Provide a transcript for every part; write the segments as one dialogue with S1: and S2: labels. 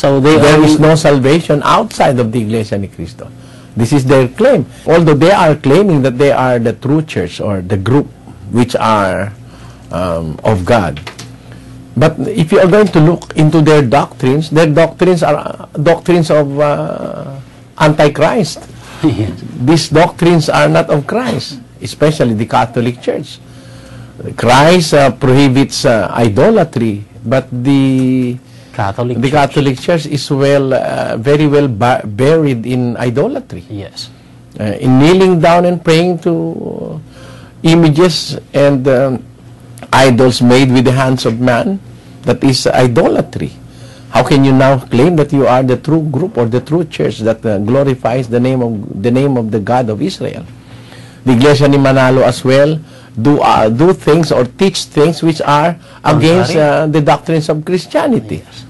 S1: So
S2: there is no salvation outside of the Iglesia ni Cristo. This is their claim. Although they are claiming that they are the true church or the group which are of God. But if you are going to look into their doctrines are doctrines of Antichrist.
S1: Yes.
S2: These doctrines are not of Christ, especially the Catholic Church. Christ prohibits idolatry, but the Catholic Church is very well buried in idolatry.
S1: Yes.
S2: In kneeling down and praying to images and idols made with the hands of man, that is idolatry. How can you now claim that you are the true group or the true church that glorifies the name of the God of Israel? The Iglesia ni Manalo as well do things or teach things which are against the doctrines of Christianity.
S1: Yes.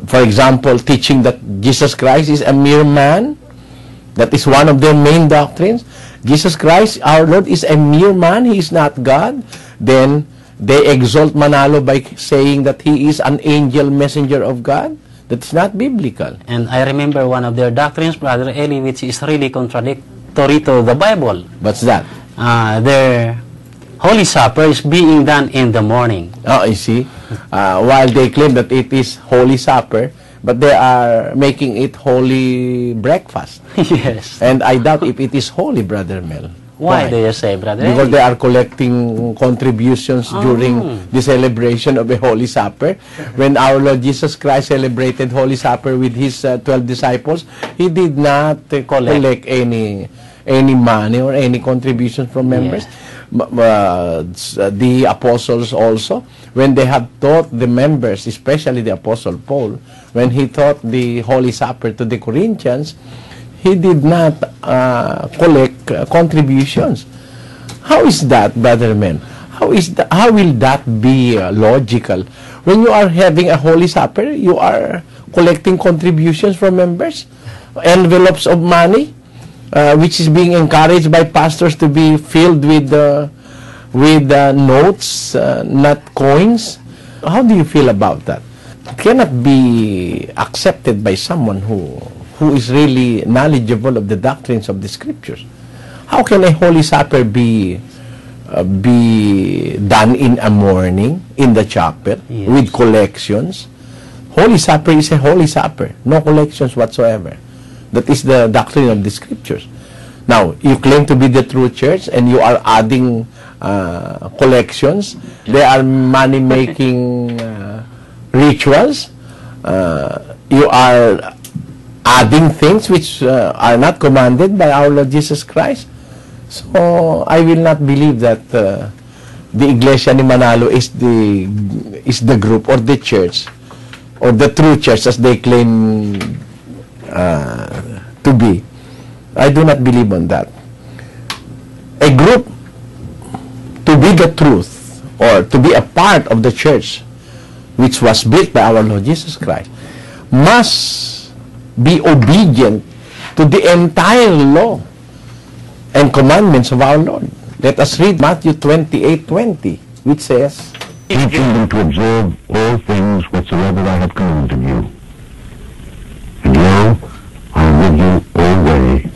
S2: For example, teaching that Jesus Christ is a mere man. That is one of their main doctrines. Jesus Christ, our Lord, is a mere man. He is not God. Then they exalt Manalo by saying that he is an angel messenger of God. That's not biblical.
S1: And I remember one of their doctrines, Brother Eli, which is really contradictory to the Bible.
S2: What's that?
S1: Their Holy Supper is being done in the morning.
S2: Oh, you see? While they claim that it is Holy Supper, but they are making it Holy Breakfast.
S1: Yes.
S2: And I doubt if it is holy, Brother Mel.
S1: Why do you say, Brother
S2: Because
S1: Eli?
S2: they are collecting contributions during the celebration of the Holy Supper. When our Lord Jesus Christ celebrated Holy Supper with his 12 disciples, he did not collect any money or any contributions from members. The apostles also, when they have taught the members, especially the Apostle Paul, when he taught the Holy Supper to the Corinthians, he did not collect contributions. How is that, Brother Men? How will that be logical? When you are having a Holy Supper, you are collecting contributions from members, envelopes of money, which is being encouraged by pastors to be filled with notes, not coins. How do you feel about that? It cannot be accepted by someone who is really knowledgeable of the doctrines of the Scriptures. How can a Holy Supper be done in a morning in the chapel with collections? Holy Supper is a Holy Supper, no collections whatsoever. That is the doctrine of the Scriptures. Now, you claim to be the true church and you are adding collections. They are money-making rituals. You are adding things which are not commanded by our Lord Jesus Christ. So, I will not believe that the Iglesia ni Manalo is the group or the church or the true church as they claim to be. I do not believe on that. A group, to be the truth or to be a part of the church which was built by our Lord Jesus Christ, must be obedient to the entire law and commandments of our Lord. Let us read Matthew 28:20, which says,
S3: teaching them to observe all things whatsoever I have commanded you. And lo, I am with you always,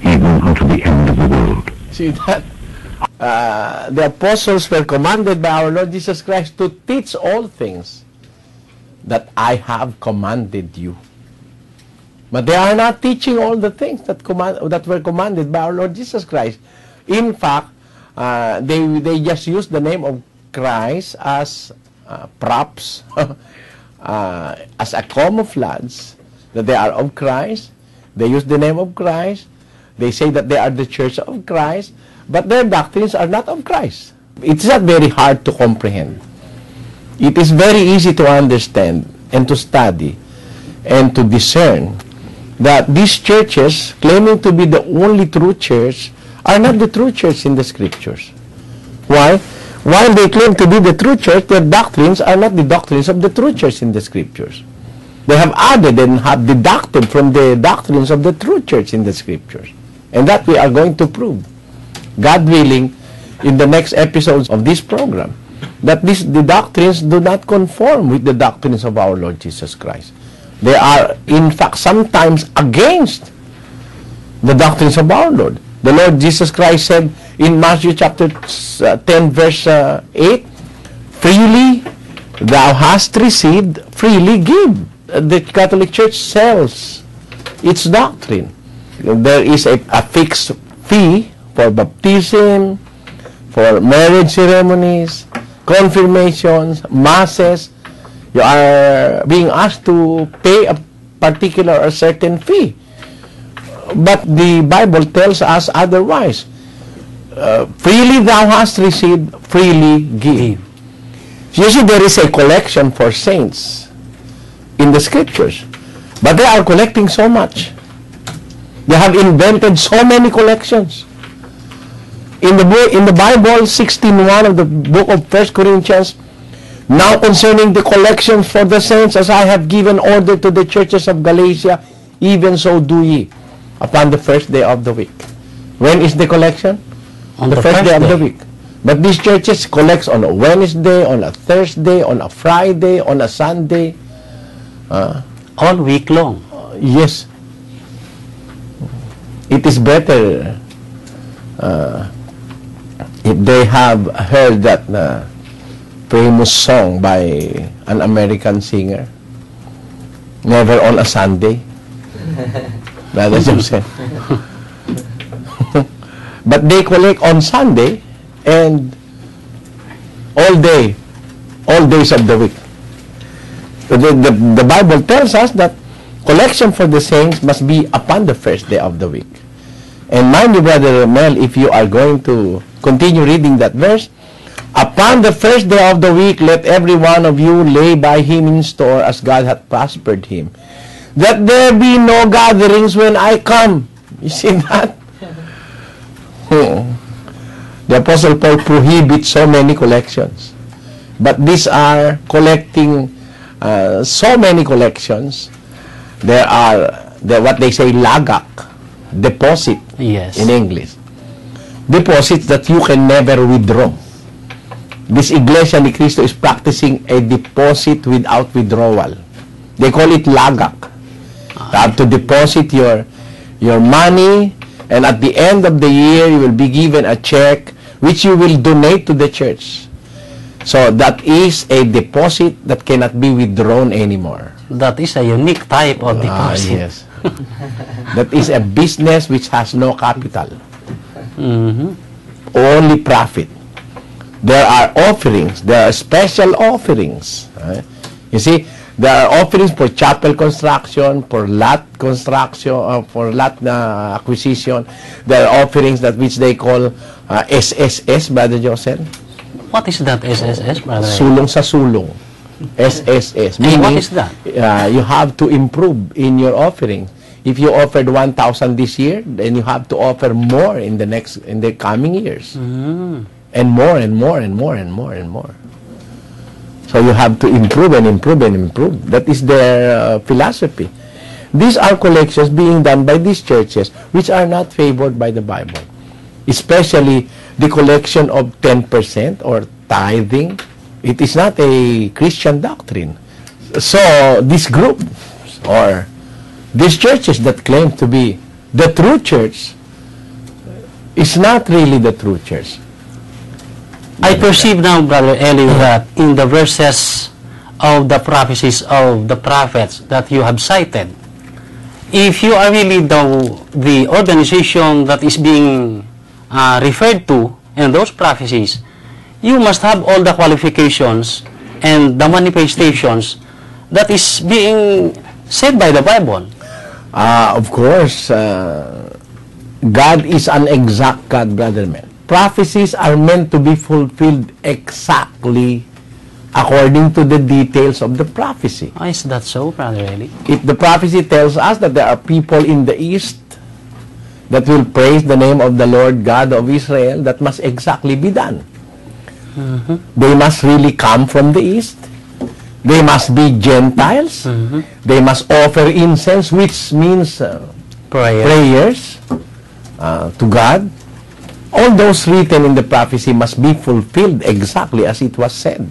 S3: even unto the end of the world.
S2: See that? The apostles were commanded by our Lord Jesus Christ to teach all things that I have commanded you. But they are not teaching all the things that were commanded by our Lord Jesus Christ. In fact, they just use the name of Christ as props, as a camouflage that they are of Christ. They use the name of Christ. They say that they are the church of Christ, but their doctrines are not of Christ. It's not very hard to comprehend. It is very easy to understand and to study and to discern that these churches, claiming to be the only true church, are not the true church in the Scriptures. Why? While they claim to be the true church, their doctrines are not the doctrines of the true church in the Scriptures. They have added and have deducted from the doctrines of the true church in the Scriptures. And that we are going to prove, God willing, in the next episodes of this program. that the doctrines do not conform with the doctrines of our Lord Jesus Christ. They are, in fact, sometimes against the doctrines of our Lord. The Lord Jesus Christ said in Matthew chapter 10, verse 8, freely thou hast received, freely give. The Catholic Church sells its doctrine. There is a fixed fee for baptism, for marriage ceremonies, confirmations, masses. You are being asked to pay a particular or certain fee. But the Bible tells us otherwise. Freely thou hast received, freely give. You see, there is a collection for saints in the scriptures. But they are collecting so much. They have invented so many collections. In the Bible, 16:1 of the book of 1 Corinthians, now concerning the collections for the saints, as I have given order to the churches of Galatia, even so do ye, upon the first day of the week. When is the collection?
S1: On
S2: the first day of the week. But these churches collects on a Wednesday, on a Thursday, on a Friday, on a Sunday.
S1: All week long.
S2: Yes. It is better if they have heard that famous song by an American singer, Never on a Sunday. Brother Joseph. But they collect on Sunday and all days of the week. The Bible tells us that collection for the saints must be upon the first day of the week. And mind you, Brother Mel, if you are going to continue reading that verse, upon the first day of the week, let every one of you lay by him in store as God hath prospered him, that there be no gatherings when I come. You see that? The Apostle Paul prohibits so many collections. But these are collecting so many collections. There are what they say lagak, deposit,
S1: Yes.
S2: in English. Deposits that you can never withdraw. This Iglesia ni Cristo is practicing a deposit without withdrawal. They call it lagak. You have to deposit your money, and at the end of the year, you will be given a check which you will donate to the church. So that is a deposit that cannot be withdrawn anymore.
S1: That is a unique type of deposit.
S2: Yes. That is a business which has no capital. Only profit. There are offerings. There are special offerings. You see, there are offerings for chapel construction, for lot construction, for lot acquisition. There are offerings that which they call SSS, Brother Joseph.
S1: What is that SSS, brother?
S2: Sulong sa sulong. SSS.
S1: And what is that?
S2: You have to improve in your offering. If you offered 1,000 this year, then you have to offer more in the coming years. And more and more and more and more and more. So you have to improve and improve and improve. That is their philosophy. These are collections being done by these churches which are not favored by the Bible. Especially the collection of 10% or tithing. It is not a Christian doctrine. So this group or these churches that claim to be the true church is not really the true church.
S1: I perceive now, Brother Eli, that in the verses of the prophecies of the prophets that you have cited, if you are really the organization that is being referred to in those prophecies, you must have all the qualifications and the manifestations that is being said by the Bible.
S2: Of course, God is an exact God, Brother Mel. Prophecies are meant to be fulfilled exactly according to the details of the prophecy.
S1: Oh, is that so, Brother Eli?
S2: If the prophecy tells us that there are people in the east that will praise the name of the Lord God of Israel, that must exactly be done. They must really come from the east. They must be Gentiles. They must offer incense, which means prayers to God. all those written in the prophecy must be fulfilled exactly as it was said.